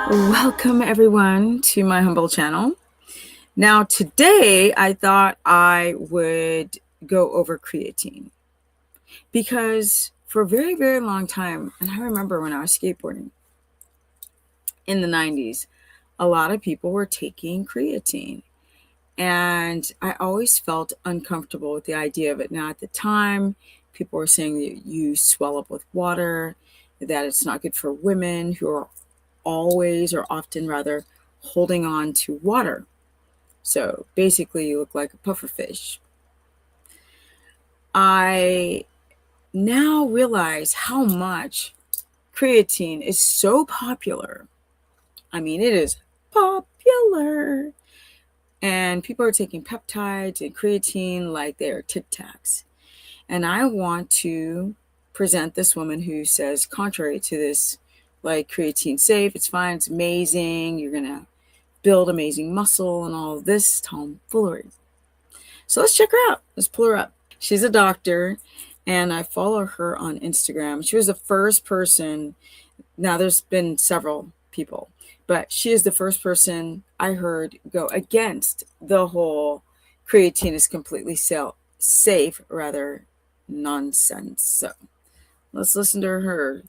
Welcome everyone to my humble channel. Now today I thought I would go over creatine because for a very, very long time, and I remember when I was skateboarding in the 90s, a lot of people were taking creatine and I always felt uncomfortable with the idea of it. Now at the time, people were saying that you swell up with water, that it's not good for women who are always or often rather holding on to water. So basically you look like a puffer fish. I now realize how much creatine is so popular. I mean, it is popular. And people are taking peptides and creatine like they're Tic Tacs. And I want to present this woman who says, contrary to this, like creatine safe, it's fine, it's amazing, you're going to build amazing muscle and all of this tomfoolery. So let's check her out. Let's pull her up. She's a doctor and I follow her on Instagram. She was the first person. Now there's been several people, but she is the first person I heard go against the whole creatine is completely safe, rather nonsense. So let's listen to her.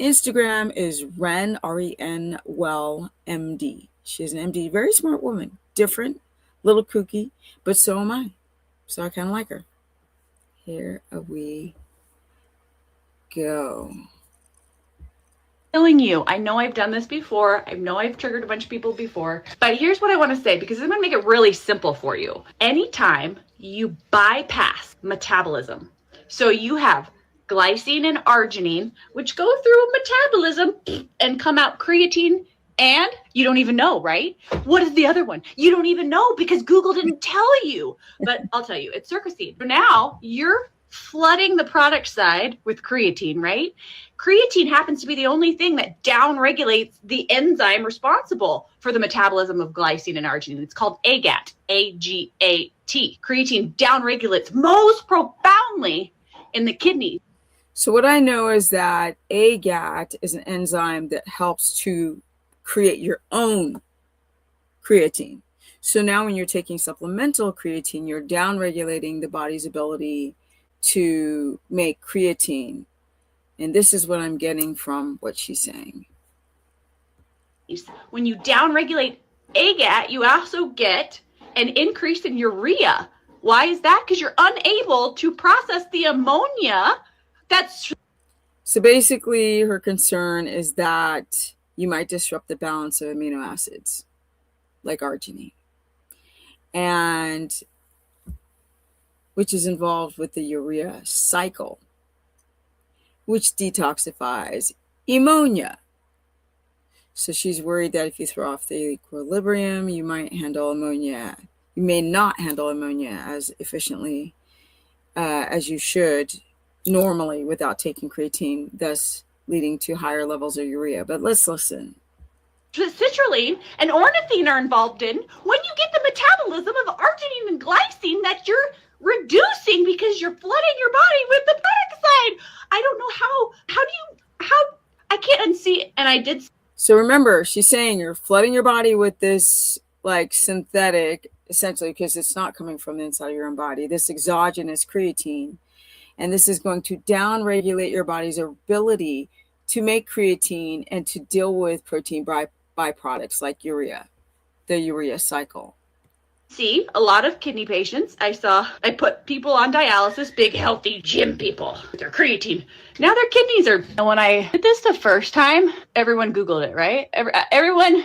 Instagram is Ren, R-E-N, well, MD. She's an MD, very smart woman, different, little kooky, but so am I. So I kind of like her. Here we go. Killing you. I know I've done this before. I know I've triggered a bunch of people before, but here's what I want to say because I'm going to make it really simple for you. Anytime you bypass metabolism, so you have glycine and arginine, which go through metabolism and come out creatine, and you don't even know, right? What is the other one? You don't even know because Google didn't tell you, but I'll tell you, it's circosine. So now you're flooding the product side with creatine, right? Creatine happens to be the only thing that downregulates the enzyme responsible for the metabolism of glycine and arginine. It's called AGAT, A-G-A-T. Creatine downregulates most profoundly in the kidneys. So what I know is that AGAT is an enzyme that helps to create your own creatine. So now when you're taking supplemental creatine, you're downregulating the body's ability to make creatine. And this is what I'm getting from what she's saying. When you downregulate AGAT, you also get an increase in urea. Why is that? Because you're unable to process the ammonia that's... So basically her concern is that you might disrupt the balance of amino acids like arginine, and which is involved with the urea cycle, which detoxifies ammonia. So she's worried that if you throw off the equilibrium, you might handle ammonia. You may not handle ammonia as efficiently as you should normally without taking creatine, thus leading to higher levels of urea. But let's listen. Citrulline and ornithine are involved in when you get the metabolism of arginine and glycine that you're reducing because you're flooding your body with the peroxide. I don't know how I can't unsee it. And I did. So remember, she's saying you're flooding your body with this like synthetic, essentially, because it's not coming from the inside of your own body, this exogenous creatine. And this is going to downregulate your body's ability to make creatine and to deal with protein byproducts like urea, the urea cycle. See a lot of kidney patients. I put people on dialysis, big healthy gym people with their creatine. Now their kidneys are... When I did this the first time, everyone Googled it, right? Everyone,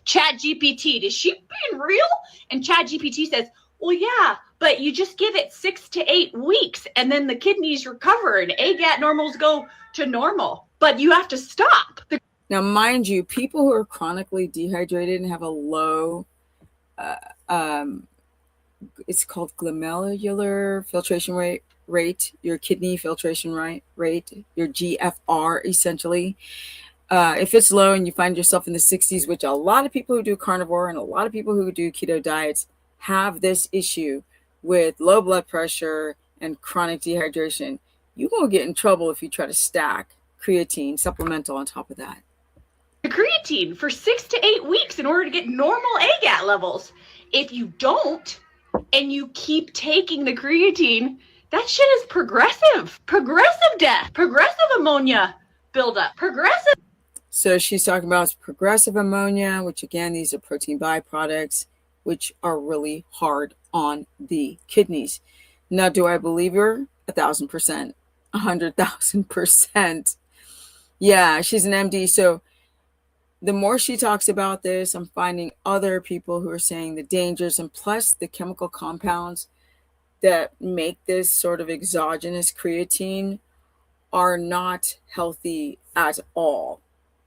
ChatGPT, is she being real? And ChatGPT says, well, yeah, but you just give it 6 to 8 weeks and then the kidneys recover and AGAT normals go to normal, but you have to stop. Now, mind you, people who are chronically dehydrated and have a low, it's called glomerular filtration rate, your kidney filtration rate, your GFR, essentially. If it's low and you find yourself in the 60s, which a lot of people who do carnivore and a lot of people who do keto diets have this issue with low blood pressure and chronic dehydration, you're going to get in trouble if you try to stack creatine supplemental on top of that. The creatine for 6 to 8 weeks in order to get normal AGAT levels. If you don't, and you keep taking the creatine, that shit is progressive death, progressive ammonia buildup, progressive. So she's talking about progressive ammonia, which again, these are protein byproducts, which are really hard on the kidneys. Now, do I believe her? 1,000%, 100,000%. Yeah, she's an MD. So the more she talks about this, I'm finding other people who are saying the dangers, and plus the chemical compounds that make this sort of exogenous creatine are not healthy at all.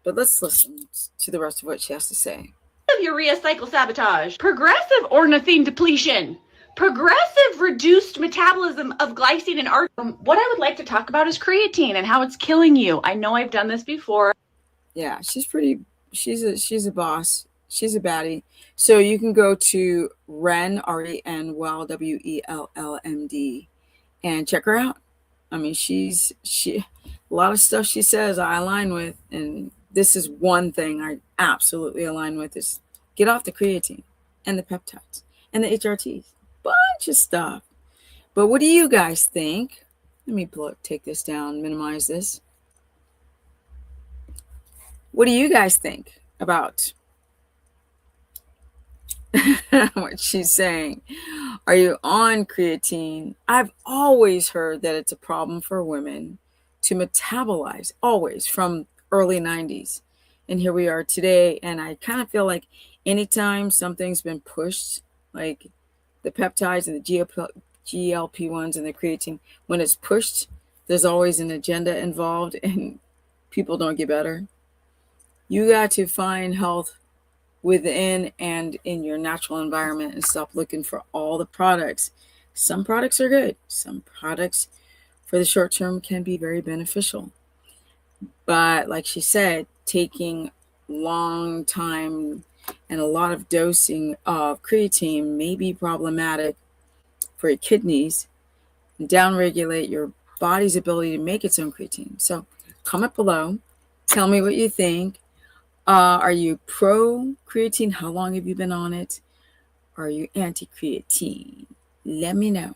But let's listen to the rest of what she has to say. Urea cycle sabotage, progressive ornithine depletion, progressive reduced metabolism of glycine and arginine. What I would like to talk about is creatine and how it's killing you. I know I've done this before. Yeah, she's a boss. She's a baddie. So you can go to Ren, R-E-N, well, W-E-L-L-M-D, and check her out. I mean, she a lot of stuff she says I align with, and this is one thing I absolutely align with is get off the creatine and the peptides and the HRTs. Bunch of stuff. But what do you guys think? Let me take this down, minimize this. What do you guys think about what she's saying? Are you on creatine? I've always heard that it's a problem for women to metabolize, always, from early 90s. And here we are today. And I kind of feel like anytime something's been pushed, like the peptides and the GLP-1s and the creatine, when it's pushed, there's always an agenda involved and people don't get better. You got to find health within and in your natural environment and stop looking for all the products. Some products are good. Some products for the short term can be very beneficial. But like she said, taking long time and a lot of dosing of creatine may be problematic for your kidneys and downregulate your body's ability to make its own creatine. So comment below. Tell me what you think. Are you pro creatine? How long have you been on it? Are you anti-creatine? Let me know.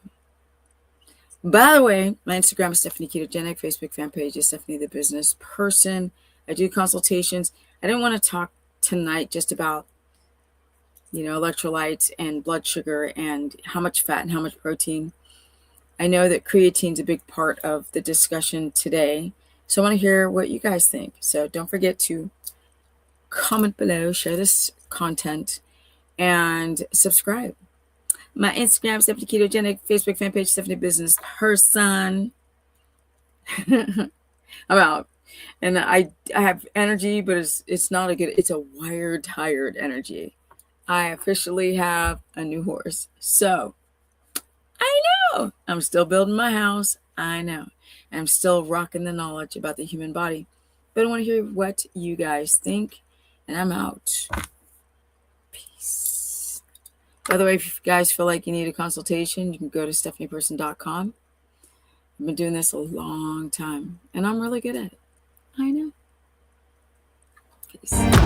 By the way, my Instagram is Stephanie Ketogenic. Facebook fan page is Stephanie the Business Person. I do consultations. I didn't want to talk tonight just about, electrolytes and blood sugar and how much fat and how much protein. I know that creatine is a big part of the discussion today. So I want to hear what you guys think. So don't forget to comment below, share this content, and subscribe. My Instagram, Stephanie Ketogenic, Facebook fan page, Stephanie Business Person. I'm out. And I have energy, but it's not it's a wired, tired energy. I officially have a new horse. So I know I'm still building my house. I know. I'm still rocking the knowledge about the human body. But I want to hear what you guys think. And I'm out. Peace. By the way, if you guys feel like you need a consultation, you can go to stephanieperson.com. I've been doing this a long time, and I'm really good at it. I know. Peace.